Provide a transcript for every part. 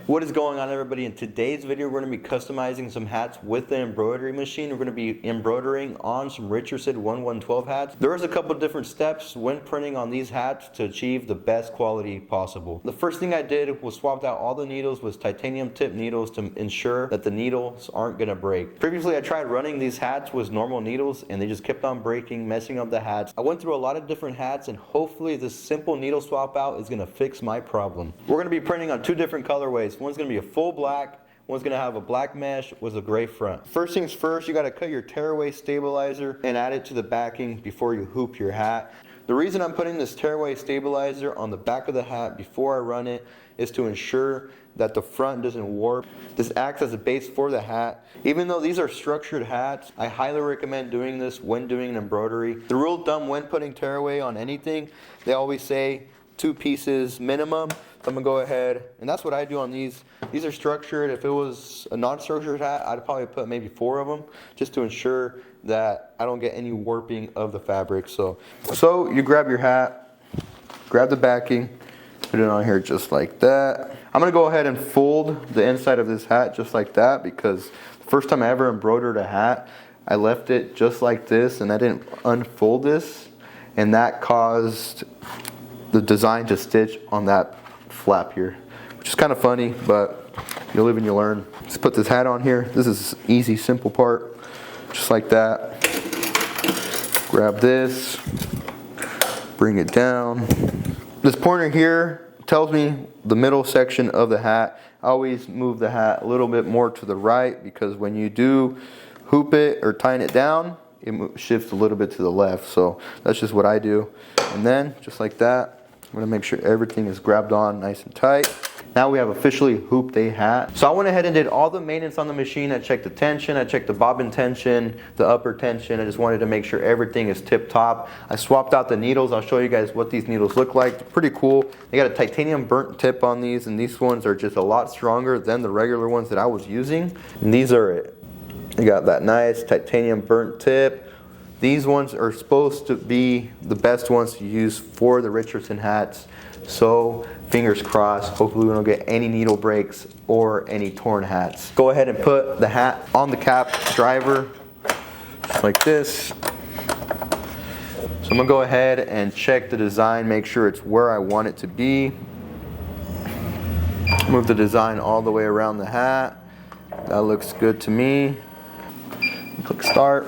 What is going on, everybody? In today's video, we're going to be customizing some hats with the embroidery machine. We're going to be embroidering on some Richardson 1112 hats. There's a couple different steps when printing on these hats to achieve the best quality possible. The first thing I did was swapped out all the needles with titanium tip needles to ensure that the needles aren't going to break. Previously, I tried running these hats with normal needles and they just kept on breaking, messing up the hats. I went through a lot of different hats and hopefully this simple needle swap out is going to fix my problem. We're going to be printing on two different colorways. One's going to be a full black, one's going to have a black mesh with a gray front. First things first, you got to cut your tearaway stabilizer and add it to the backing before you hoop your hat. The reason I'm putting this tearaway stabilizer on the back of the hat before I run it is to ensure that the front doesn't warp. This acts as a base for the hat. Even though these are structured hats, I highly recommend doing this when doing an embroidery. The rule of thumb when putting tearaway on anything, they always say 2 pieces minimum. So I'm gonna go ahead, and that's what I do on these. These are structured. If it was a non-structured hat, I'd probably put maybe 4 of them just to ensure that I don't get any warping of the fabric. So you grab your hat, grab the backing, put it on here just like that. I'm gonna go ahead and fold the inside of this hat just like that because the first time I ever embroidered a hat, I left it just like this and I didn't unfold this, and that caused the design to stitch on that flap here, which is kind of funny, but you live and you learn. Let's put this hat on here. This is easy, simple part, just like that. Grab this, bring it down. This pointer here tells me the middle section of the hat. I always move the hat a little bit more to the right because when you do hoop it or tighten it down, it shifts a little bit to the left. So that's just what I do. And then just like that, I'm gonna make sure everything is grabbed on nice and tight. Now we have officially hooped a hat. So I went ahead and did all the maintenance on the machine. I checked the tension, I checked the bobbin tension, the upper tension. I just wanted to make sure everything is tip top. I swapped out the needles. I'll show you guys what these needles look like. They're pretty cool. They got a titanium burnt tip on these, and these ones are just a lot stronger than the regular ones that I was using. And these are it. You got that nice titanium burnt tip. These ones are supposed to be the best ones to use for the Richardson hats. So fingers crossed, hopefully we don't get any needle breaks or any torn hats. Go ahead and put the hat on the cap driver, just like this. So I'm gonna go ahead and check the design, make sure it's where I want it to be. Move the design all the way around the hat. That looks good to me. Click start.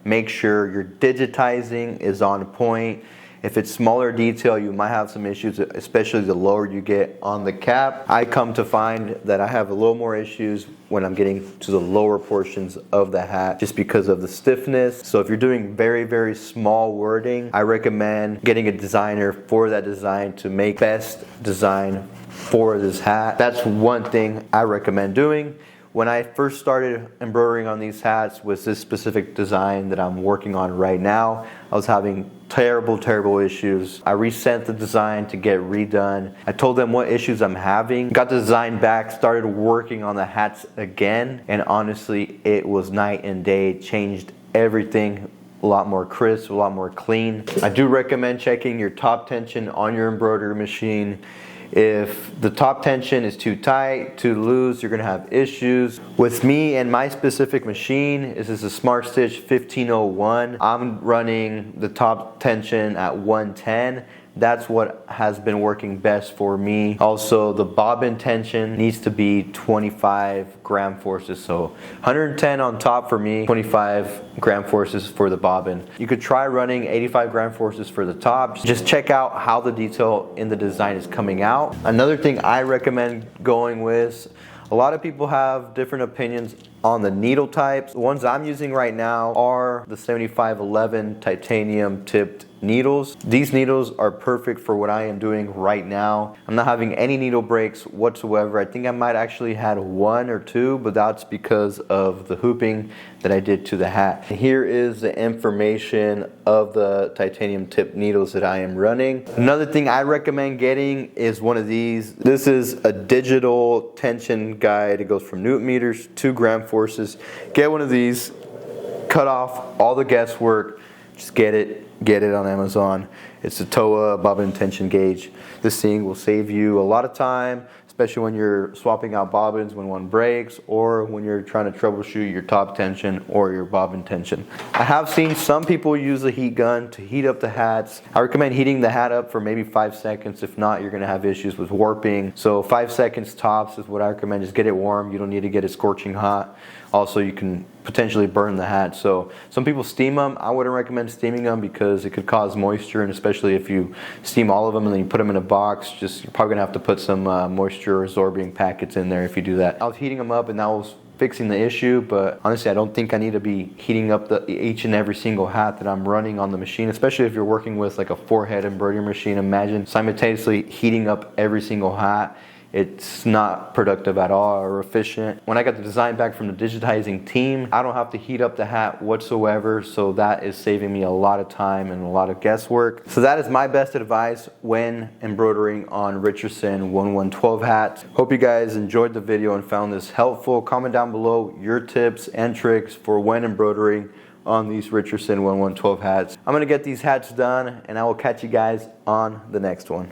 Make sure your digitizing is on point. If it's smaller detail, you might have some issues, especially the lower you get on the cap. I come to find that I have a little more issues when I'm getting to the lower portions of the hat just because of the stiffness. So if you're doing very, very small wording, I recommend getting a designer for that design to make best design for this hat. That's one thing I recommend doing. When I first started embroidering on these hats with this specific design that I'm working on right now, I was having terrible issues. I resent the design to get redone. I told them what issues I'm having, got the design back, started working on the hats again, and honestly, it was night and day. Changed everything. A lot more crisp, a lot more clean. I do recommend checking your top tension on your embroidery machine. If the top tension is too tight, too loose, you're gonna have issues. With me and my specific machine, this is a Smart Stitch 1501. I'm running the top tension at 110. That's what has been working best for me. Also, the bobbin tension needs to be 25 gram forces. So 110 on top for me, 25 gram forces for the bobbin. You could try running 85 gram forces for the top. Just check out how the detail in the design is coming out. Another thing I recommend going with, a lot of people have different opinions on the needle types. The ones I'm using right now are the 7511 titanium tipped needles. These needles are perfect for what I am doing right now. I'm not having any needle breaks whatsoever. I think I might actually had 1 or 2, but that's because of the hooping that I did to the hat. Here is the information of the titanium tip needles that I am running. Another thing I recommend getting is one of these. This is a digital tension guide. It goes from newton meters to gram Forces, get one of these, cut off all the guesswork, just get it on Amazon. It's a TOA bobbin tension gauge. This thing will save you a lot of time, especially when you're swapping out bobbins when one breaks, or when you're trying to troubleshoot your top tension or your bobbin tension. I have seen some people use a heat gun to heat up the hats. I recommend heating the hat up for maybe 5 seconds. If not, you're going to have issues with warping. So 5 seconds tops is what I recommend. Just get it warm. You don't need to get it scorching hot. Also, you can potentially burn the hat. So some people steam them. I wouldn't recommend steaming them because it could cause moisture, and especially if you steam all of them and then you put them in a box, you're probably gonna have to put some moisture absorbing packets in there if you do that. I was heating them up and that was fixing the issue, but honestly I don't think I need to be heating up each and every single hat that I'm running on the machine, especially if you're working with like a 4-head embroidery machine. Imagine simultaneously heating up every single hat. It's not productive at all or efficient. When I got the design back from the digitizing team, I don't have to heat up the hat whatsoever, so that is saving me a lot of time and a lot of guesswork. So that is my best advice when embroidering on Richardson 1112 hats. Hope you guys enjoyed the video and found this helpful. Comment down below your tips and tricks for when embroidering on these Richardson 1112 hats. I'm gonna get these hats done and I will catch you guys on the next one.